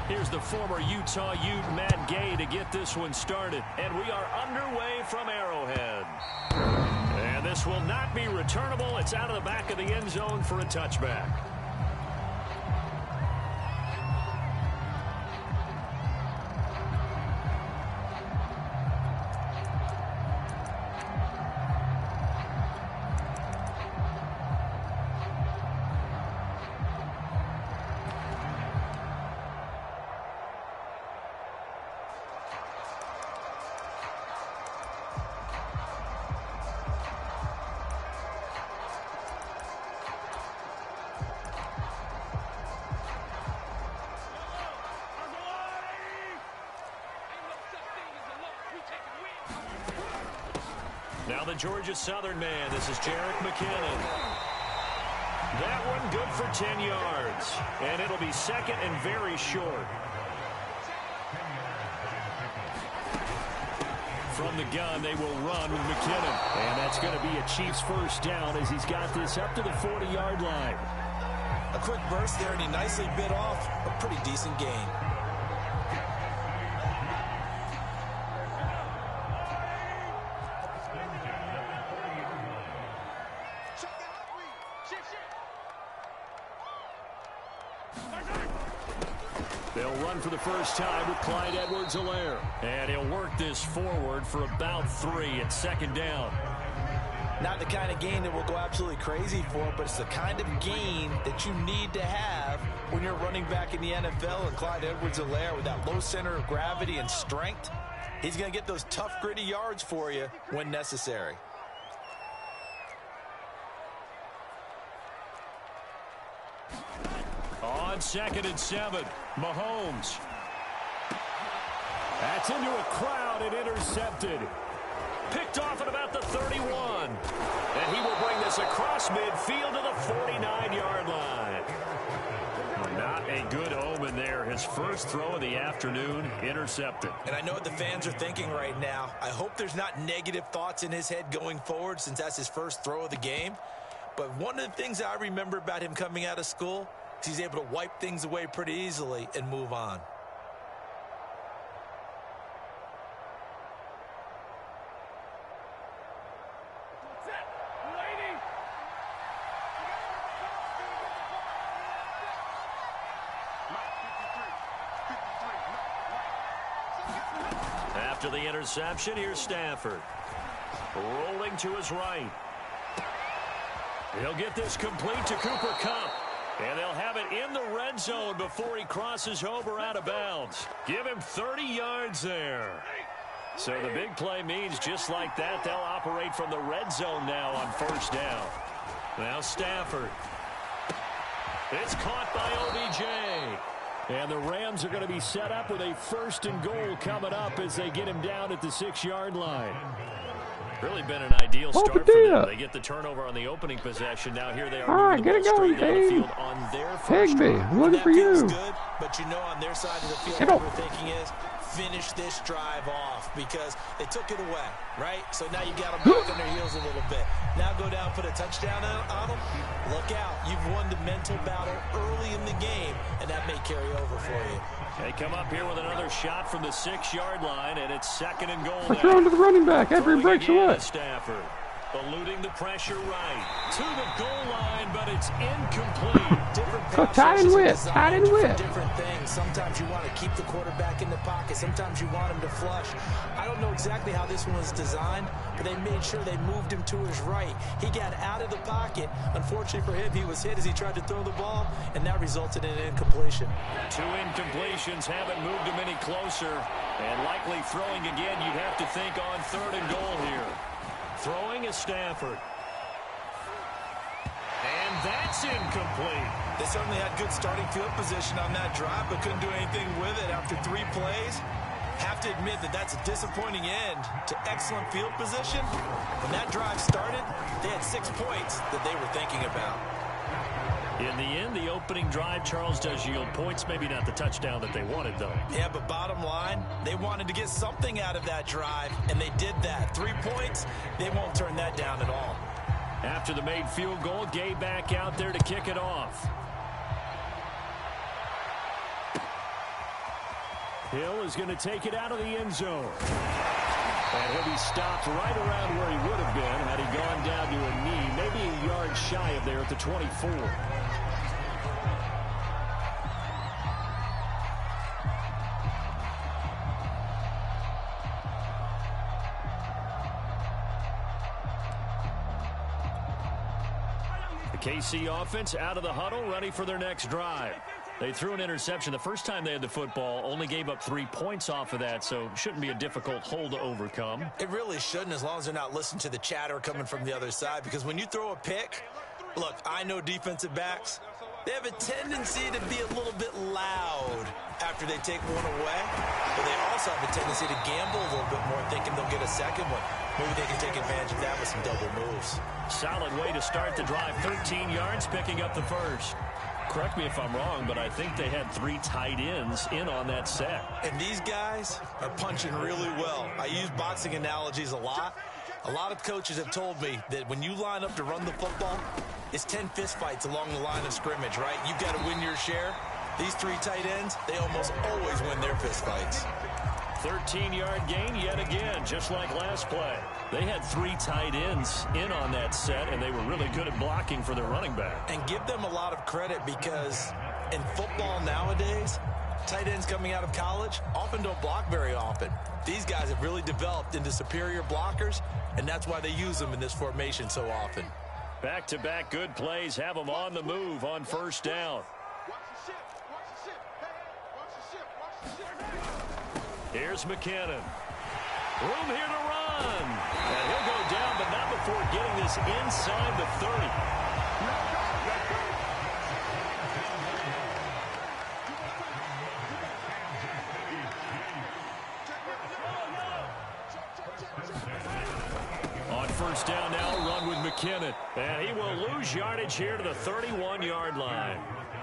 Here's the former Utah Ute, Matt Gay, to get this one started. And we are underway from Arrowhead. And this will not be returnable. It's out of the back of the end zone for a touchback. Now the Georgia Southern man. This is Jerick McKinnon. That one good for 10 yards. And it'll be second and very short. From the gun, they will run with McKinnon. And that's going to be a Chiefs first down as he's got this up to the 40-yard line. A quick burst there, and he nicely bit off a pretty decent gain. They'll run for the first time with Clyde Edwards-Helaire. And he'll work this forward for about 3 at second down. Not the kind of gain that will go absolutely crazy for, but it's the kind of gain that you need to have when you're running back in the NFL. And Clyde Edwards-Helaire, with that low center of gravity and strength, he's going to get those tough, gritty yards for you when necessary. On 2nd and 7, Mahomes. That's into a crowd and intercepted. Picked off at about the 31. And he will bring this across midfield to the 49-yard line. Not a good omen there. His first throw of the afternoon, intercepted. And I know what the fans are thinking right now. I hope there's not negative thoughts in his head going forward since that's his first throw of the game. But one of the things I remember about him coming out of school, he's able to wipe things away pretty easily and move on. After the interception, here's Stafford. Rolling to his right. He'll get this complete to Cooper Kupp. And they'll have it in the red zone before he crosses over out of bounds. Give him 30 yards there. So the big play means just like that, they'll operate from the red zone now on first down. Now Stafford. It's caught by OBJ. And the Rams are going to be set up with a 1st and goal coming up as they get him down at the 6-yard line. Really been an ideal start for them. They get the turnover on the opening possession. Now here they are. All right, get it going, Higby. Looking for you. Good, but you know on their side of the field what we're thinking is finish this drive off because they took it away, right? So now you got them back on their heels a little bit. Now go down, put a touchdown on them. Look out. You've won the mental battle early in the game, and that may carry over for you. They come up here with another shot from the 6-yard line, and it's 2nd and goal. We're throwing to the running back after he breaks away. Stafford eluding the pressure right to the goal line, but it's incomplete. Tight and whip, tight and whip. Different things. Sometimes you want to keep the quarterback in the pocket. Sometimes you want him to flush. I don't know exactly how this one was designed, but they made sure they moved him to his right. He got out of the pocket. Unfortunately for him, he was hit as he tried to throw the ball, and that resulted in an incompletion. 2 incompletions haven't moved him any closer, and likely throwing again, you'd have to think on 3rd and goal here. Throwing is Stafford. And that's incomplete. They certainly had good starting field position on that drive, but couldn't do anything with it after 3 plays. Have to admit that that's a disappointing end to excellent field position. When that drive started, they had 6 points that they were thinking about. In the end, the opening drive, Charles, does yield points. Maybe not the touchdown that they wanted, though. Yeah, but bottom line, they wanted to get something out of that drive, and they did that. 3 points, they won't turn that down at all. After the made field goal, Gay back out there to kick it off. Hill is going to take it out of the end zone. And he'll be stopped right around where he would have been had he gone down to a knee, maybe a yard shy of there at the 24. The KC offense out of the huddle, ready for their next drive. They threw an interception the first time they had the football, only gave up 3 points off of that, so shouldn't be a difficult hole to overcome. It really shouldn't, as long as they're not listening to the chatter coming from the other side, because when you throw a pick, look, I know defensive backs, they have a tendency to be a little bit loud after they take one away, but they also have a tendency to gamble a little bit more, thinking they'll get a second one. Maybe they can take advantage of that with some double moves. Solid way to start the drive, 13 yards, picking up the first. Correct me if I'm wrong, but I think they had 3 tight ends in on that set. And these guys are punching really well. I use boxing analogies a lot. A lot of coaches have told me that when you line up to run the football, it's 10 fistfights along the line of scrimmage, right? You've got to win your share. These 3 tight ends, they almost always win their fistfights. 13-yard gain yet again, just like last play. They had 3 tight ends in on that set, and they were really good at blocking for their running back. And give them a lot of credit, because in football nowadays, tight ends coming out of college often don't block very often. These guys have really developed into superior blockers, and that's why they use them in this formation so often. Back-to-back good plays have them on the move on first down. Here's McKinnon. Room here to run. And he'll go down, but not before getting this inside the 30. On first down now, run with McKinnon. And he will lose yardage here to the 31-yard line.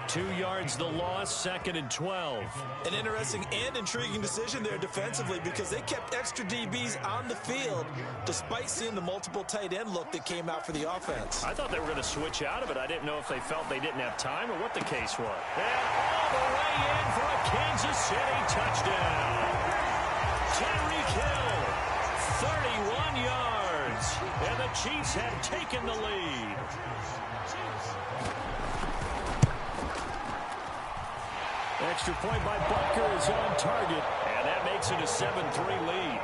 2 yards the loss, 2nd and 12. An interesting and intriguing decision there defensively, because they kept extra DBs on the field despite seeing the multiple tight end look that came out for the offense. I thought they were going to switch out of it. I didn't know if they felt they didn't have time or what the case was. And all the way in for a Kansas City touchdown. Tyreek Hill, 31 yards. And the Chiefs have taken the lead. Extra point by Butker is on target, and that makes it a 7-3 lead.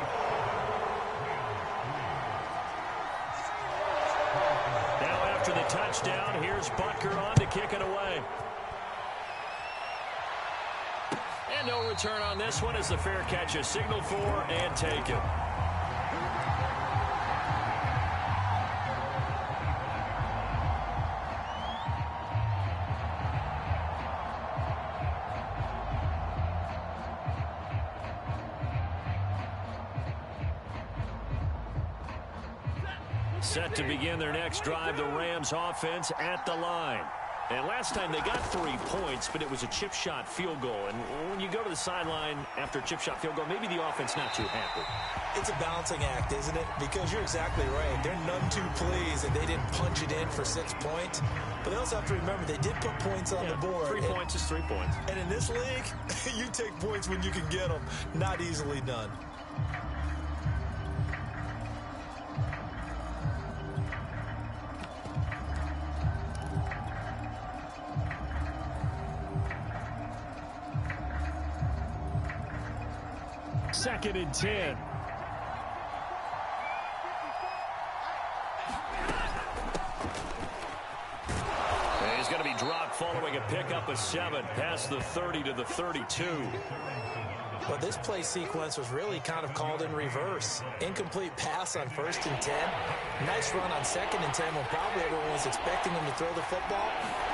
Now after the touchdown, here's Butker on to kick it away. And no return on this one as the fair catch is signaled for and taken. Set to begin their next drive, the Rams offense at the line. And last time they got 3 points, but it was a chip shot field goal. And when you go to the sideline after a chip shot field goal, maybe the offense not too happy. It's a balancing act, isn't it? Because you're exactly right. They're none too pleased that they didn't punch it in for 6 points. But they also have to remember they did put points on the board. 3 points is 3 points. And in this league, you take points when you can get them. Not easily done. Second and 10. And he's going to be dropped following a pickup of 7 past the 30 to the 32. But this play sequence was really kind of called in reverse. Incomplete pass on 1st and 10. Nice run on 2nd and 10 when probably everyone was expecting him to throw the football.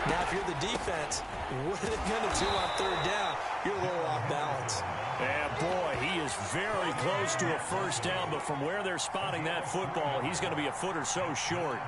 Now, if you're the defense, what are they going to do on 3rd down? You're a little off balance. And boy, he is very close to a first down, but from where they're spotting that football, he's going to be a foot or so short.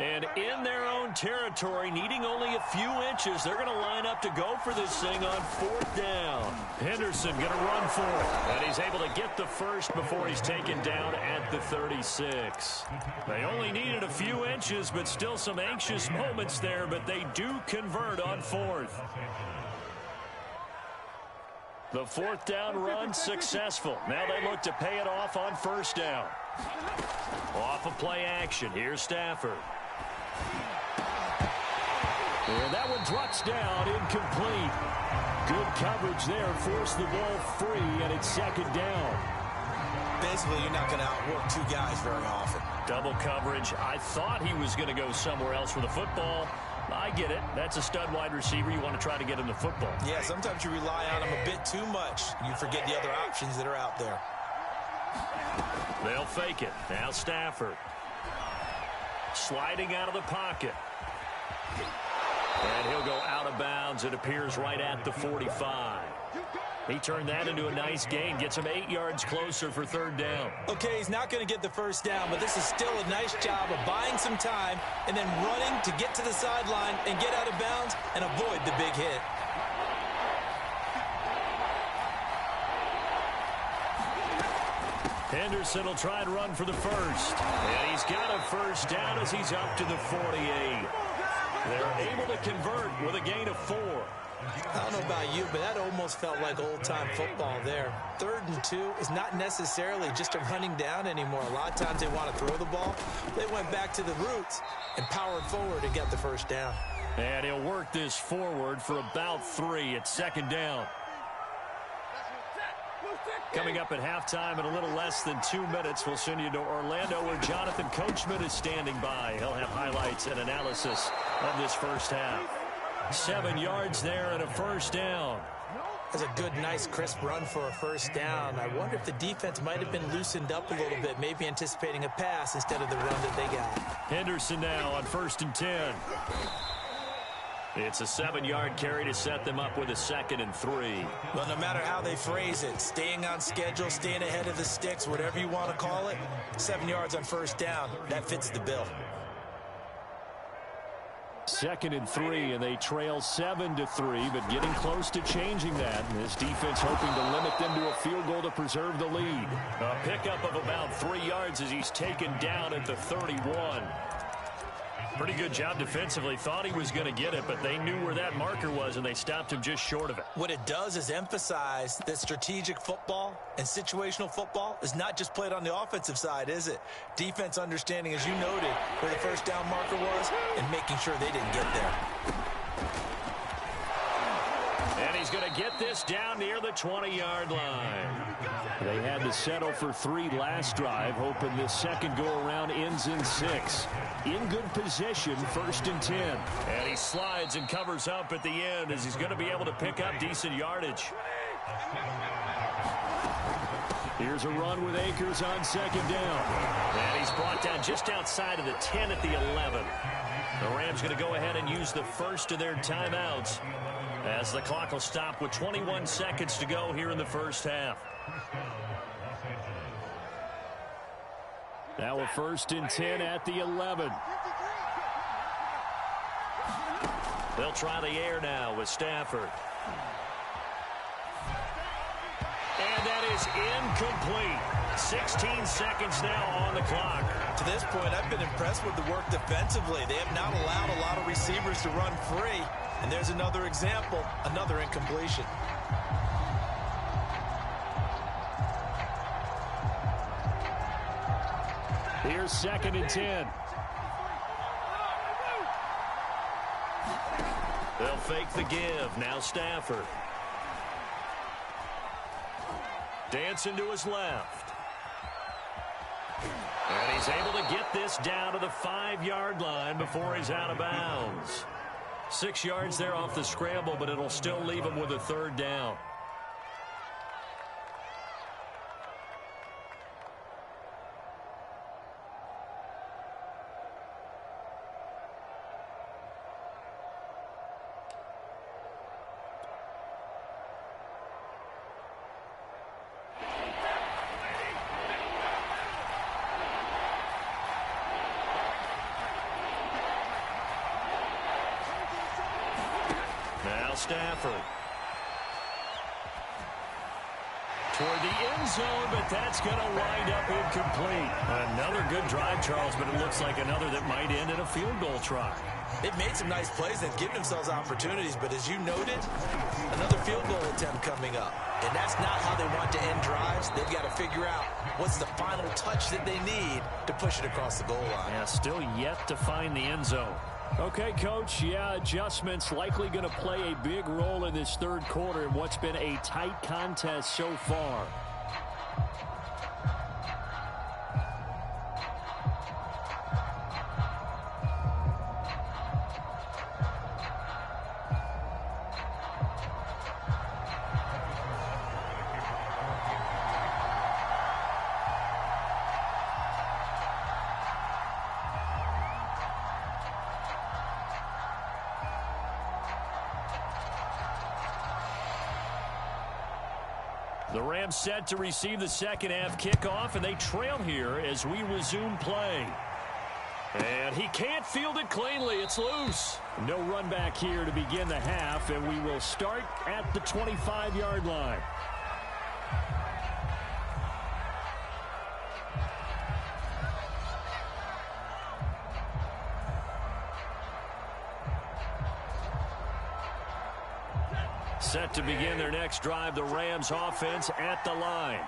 And in their own territory, needing only a few inches, they're going to line up to go for this thing on 4th down. Henderson going to run for it. And he's able to get the first before he's taken down at the 36. They only needed a few inches, but still some anxious moments there, but they do convert on 4th. The 4th down run successful. Now they look to pay it off on 1st down. Off of play action. Here's Stafford. And that one drops down, incomplete. Good coverage there, forced the ball free, and it's 2nd down. Basically, you're not going to outwork two guys very often. Double coverage. I thought he was going to go somewhere else with the football. I get it. That's a stud wide receiver. You want to try to get him the football. Yeah, sometimes you rely on him a bit too much. You forget the other options that are out there. They'll fake it. Now Stafford. Sliding out of the pocket. And he'll go out of bounds. It appears right at the 45. He turned that into a nice gain. Gets him 8 yards closer for 3rd down. Okay, he's not going to get the 1st down, but this is still a nice job of buying some time and then running to get to the sideline and get out of bounds and avoid the big hit. Henderson will try and run for the first. And he's got a 1st down as he's up to the 48. They're able to convert with a gain of 4. I don't know about you, but that almost felt like old-time football there. 3rd and 2 is not necessarily just a running down anymore. A lot of times they want to throw the ball. They went back to the roots and powered forward and got the 1st down. And he'll work this forward for about 3 at 2nd down. Coming up at halftime in a little less than 2 minutes, we'll send you to Orlando where Jonathan Coachman is standing by. He'll have highlights and analysis of this first half. 7 yards there and a 1st down. That's a good, nice, crisp run for a 1st down. I wonder if the defense might have been loosened up a little bit, maybe anticipating a pass instead of the run that they got. Henderson now on 1st and 10. It's a 7-yard carry to set them up with a 2nd and 3. Well, no matter how they phrase it, staying on schedule, staying ahead of the sticks, whatever you want to call it, 7 yards on 1st down, that fits the bill. 2nd and 3, and they trail 7-3, but getting close to changing that. And this defense hoping to limit them to a field goal to preserve the lead. A pickup of about 3 yards as he's taken down at the 31. Pretty good job defensively. Thought he was going to get it, but they knew where that marker was, and they stopped him just short of it. What it does is emphasize that strategic football and situational football is not just played on the offensive side, is it? Defense understanding, as you noted, where the 1st down marker was and making sure they didn't get there. And he's going to get this down near the 20-yard line. They had to settle for 3 last drive, hoping this second go-around ends in 6. In good position, 1st and 10. And he slides and covers up at the end as he's going to be able to pick up decent yardage. Here's a run with Akers on 2nd down. And he's brought down just outside of the 10 at the 11. The Rams going to go ahead and use the first of their timeouts as the clock will stop with 21 seconds to go here in the first half. Now a 1st and 10 at the 11. They'll try the air now with Stafford. And that is incomplete. 16 seconds now on the clock. To this point, I've been impressed with the work defensively. They have not allowed a lot of receivers to run free. And there's another example, another incompletion. Here's 2nd and 10. They'll fake the give. Now Stafford. Dancing to his left. And he's able to get this down to the 5-yard line before he's out of bounds. 6 yards there off the scramble, but it'll still leave him with a 3rd down. Now Stafford. Toward the end zone, but that's going to wind up incomplete. Another good drive, Charles, but it looks like another that might end in a field goal try. They've made some nice plays. They've given themselves opportunities, but as you noted, another field goal attempt coming up. And that's not how they want to end drives. They've got to figure out what's the final touch that they need to push it across the goal line. Yeah, still yet to find the end zone. Okay, Coach, yeah, adjustments likely going to play a big role in this third quarter in what's been a tight contest so far. The Rams set to receive the second half kickoff, and they trail here as we resume play. And he can't field it cleanly. It's loose. No run back here to begin the half, and we will start at the 25-yard line. Set to begin their next drive, the Rams offense at the line.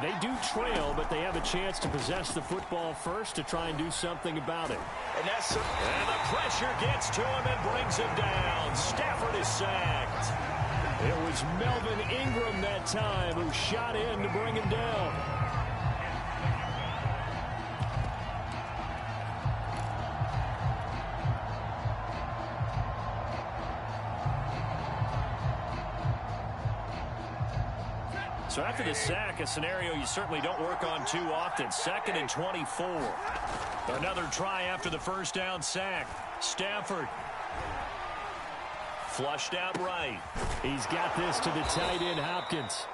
They do trail, but they have a chance to possess the football first to try and do something about it. And the pressure gets to him and brings him down. Stafford is sacked. It was Melvin Ingram that time who shot in to bring him down. So after the sack, a scenario you certainly don't work on too often. 2nd and 24. Another try after the first down sack. Stafford. Flushed out right. He's got this to the tight end, Hopkins.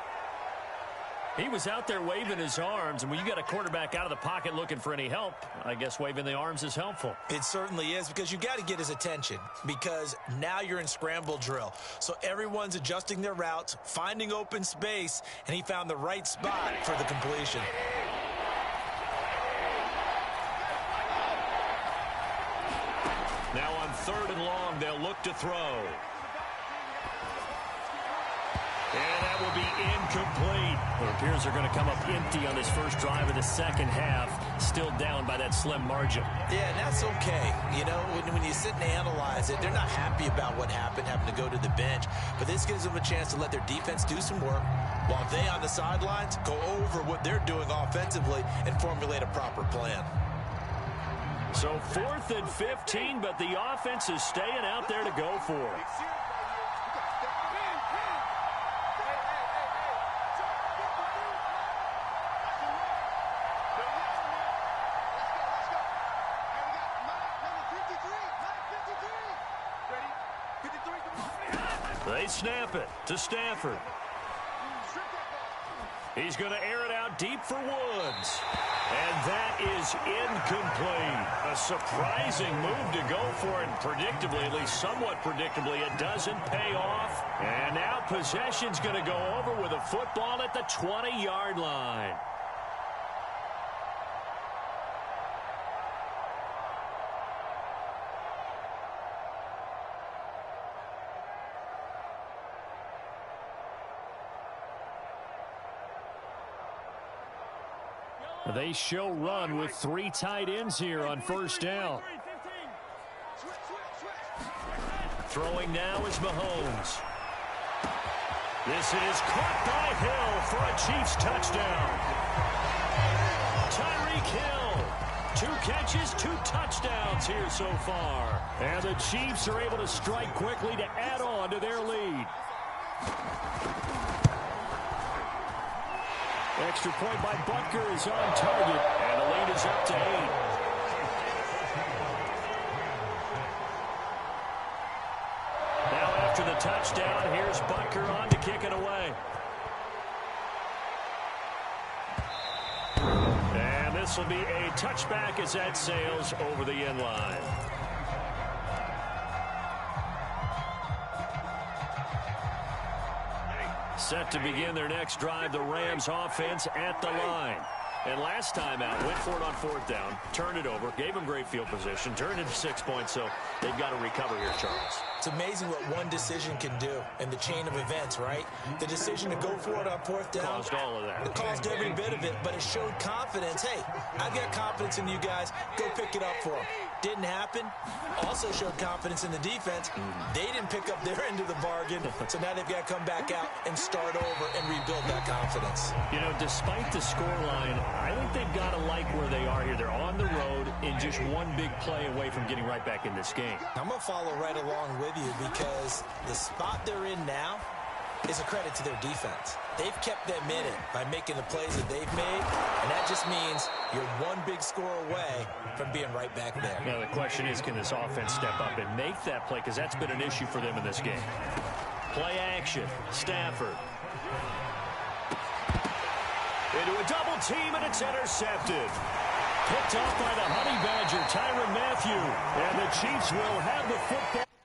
He was out there waving his arms, and when you got a quarterback out of the pocket looking for any help, I guess waving the arms is helpful. It certainly is, because you got to get his attention, because now you're in scramble drill. So everyone's adjusting their routes, finding open space, and he found the right spot for the completion. Now on 3rd and long, they'll look to throw. And that will be incomplete. It appears they're going to come up empty on this first drive of the second half. Still down by that slim margin. Yeah, and that's okay. You know, when you sit and analyze it, they're not happy about what happened, having to go to the bench. But this gives them a chance to let their defense do some work, while they on the sidelines go over what they're doing offensively and formulate a proper plan. So 4th and 15, but the offense is staying out there to go for it. They snap it to Stafford. He's going to air it out deep for Woods. And that is incomplete. A surprising move to go for it. Predictably, at least somewhat predictably, it doesn't pay off. And now possession's going to go over with a football at the 20-yard line. They show run with 3 tight ends here on first down. Throwing now is Mahomes. This is caught by Hill for a Chiefs touchdown. Tyreek Hill. 2 catches, 2 touchdowns here so far. And the Chiefs are able to strike quickly to add on to their lead. Extra point by Butker is on target, and the lead is up to 8. Now after the touchdown, here's Butker on to kick it away. And this will be a touchback as that sails over the end line. Set to begin their next drive, the Rams offense at the line. And last time out, went for it on 4th down, turned it over, gave them great field position, turned it 6 points, so they've got to recover here, Charles. It's amazing what one decision can do in the chain of events, right? The decision to go for it on 4th down. Caused all of that. It caused every bit of it, but it showed confidence. Hey, I've got confidence in you guys. Go pick it up for them. Didn't happen. Also showed confidence in the defense. They didn't pick up their end of the bargain, so now they've got to come back out and start over and rebuild that confidence. You know, despite the scoreline, I think they've got to like where they are here. They're on the road in just one big play away from getting right back in this game. I'm going to follow right along with you because the spot they're in now is a credit to their defense. They've kept them in it by making the plays that they've made, and that just means you're one big score away from being right back there. Now, the question is, can this offense step up and make that play? Because that's been an issue for them in this game. Play action. Stafford. Into a double team, and it's intercepted. Picked off by the Honey Badger, Tyrann Mathieu. And the Chiefs will have the football.